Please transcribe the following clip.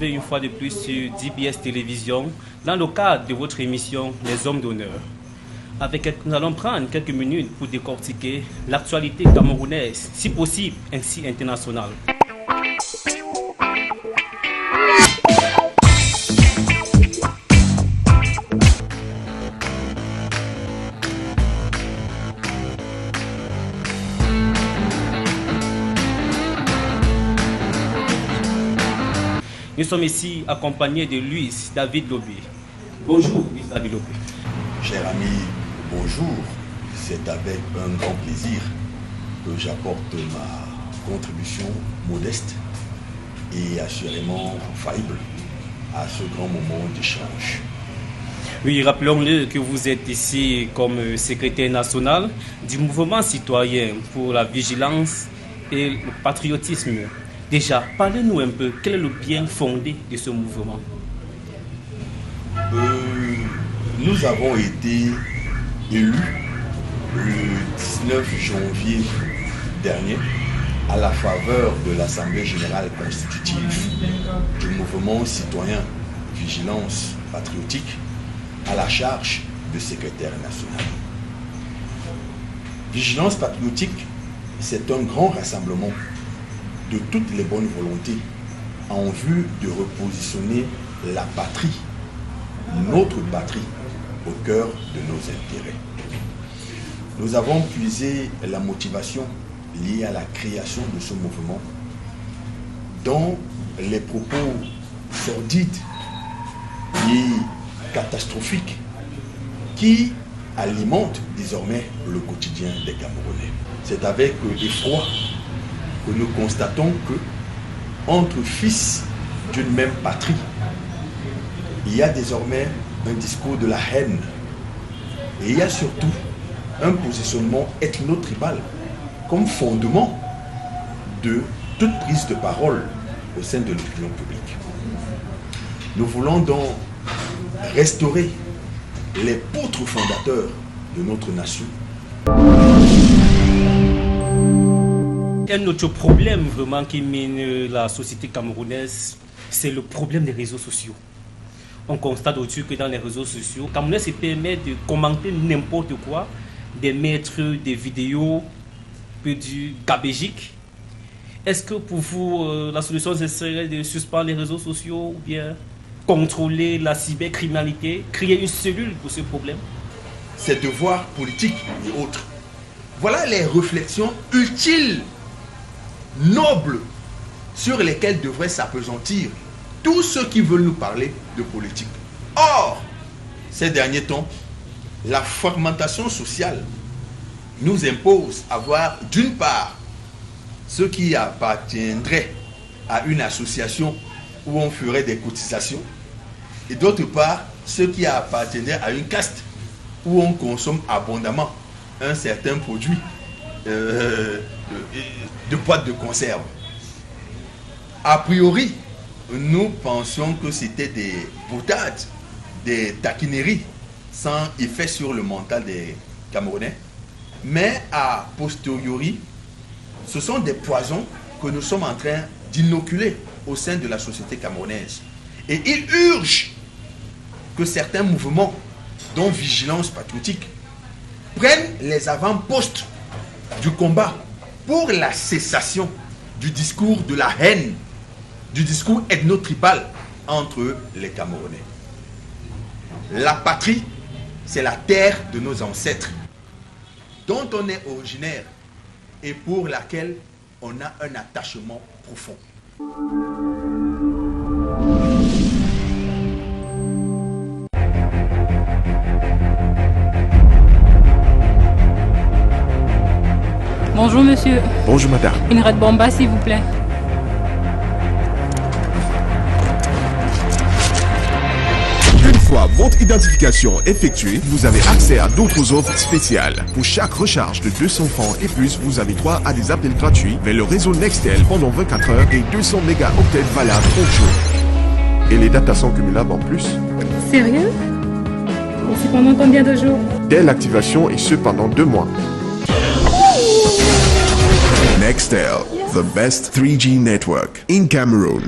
retrouver une fois de plus sur DBS Télévision dans le cadre de votre émission Les Hommes d'honneur. Nous allons prendre quelques minutes pour décortiquer l'actualité camerounaise, si possible, ainsi internationale. Nous sommes ici accompagnés de Luis David Lobé. Bonjour, Luis David Lobé. Cher ami, bonjour. C'est avec un grand plaisir que j'apporte ma contribution modeste et assurément faillible à ce grand moment d'échange. Oui, rappelons-le que vous êtes ici comme secrétaire national du mouvement citoyen pour la vigilance et le patriotisme. Déjà, parlez-nous un peu, quel est le bien fondé de ce mouvement? Nous avons été élus le 19 janvier dernier à la faveur de l'Assemblée générale constitutive du mouvement citoyen Vigilance patriotique à la charge de secrétaire national. Vigilance patriotique, c'est un grand rassemblement de toutes les bonnes volontés en vue de repositionner la patrie, notre patrie, au cœur de nos intérêts. Nous avons puisé la motivation liée à la création de ce mouvement dans les propos sordides et catastrophiques qui alimentent désormais le quotidien des Camerounais. C'est avec effroi que nous constatons que, entre fils d'une même patrie, il y a désormais un discours de la haine et il y a surtout un positionnement ethno-tribal comme fondement de toute prise de parole au sein de l'opinion publique. Nous voulons donc restaurer les poutres fondateurs de notre nation. Un autre problème vraiment qui mine la société camerounaise, c'est le problème des réseaux sociaux. On constate aussi que dans les réseaux sociaux, les Camerounais se permettent de commenter n'importe quoi, de mettre des vidéos peu du gabégique. Est-ce que pour vous, la solution ce serait de suspendre les réseaux sociaux ou bien contrôler la cybercriminalité, créer une cellule pour ce problème? Ces devoirs politiques et autres. Voilà les réflexions utiles, nobles, sur lesquels devraient s'appesantir tous ceux qui veulent nous parler de politique. Or, ces derniers temps, la fragmentation sociale nous impose à voir d'une part ce qui appartiendrait à une association où on ferait des cotisations et d'autre part ce qui appartiendrait à une caste où on consomme abondamment un certain produit de boîte de conserve. A priori, nous pensions que c'était des boutades, des taquineries sans effet sur le mental des Camerounais. Mais a posteriori, ce sont des poisons que nous sommes en train d'inoculer au sein de la société camerounaise. Et il urge que certains mouvements, dont Vigilance patriotique, prennent les avant-postes du combat pour la cessation du discours de la haine, du discours ethno-tribal entre les Camerounais. La patrie, c'est la terre de nos ancêtres, dont on est originaire et pour laquelle on a un attachement profond. Bonjour monsieur. Bonjour madame. Une Red Bomba s'il vous plaît. Une fois votre identification effectuée, vous avez accès à d'autres offres spéciales. Pour chaque recharge de 200 francs et plus, vous avez droit à des appels gratuits vers le réseau Nextel pendant 24 heures et 200 mégaoctets valables 30 jours. Et les datas sont cumulables en plus. Sérieux? Et c'est pendant combien de jours? Dès l'activation et ce pendant 2 mois. Nextel, the best 3G network in Cameroon.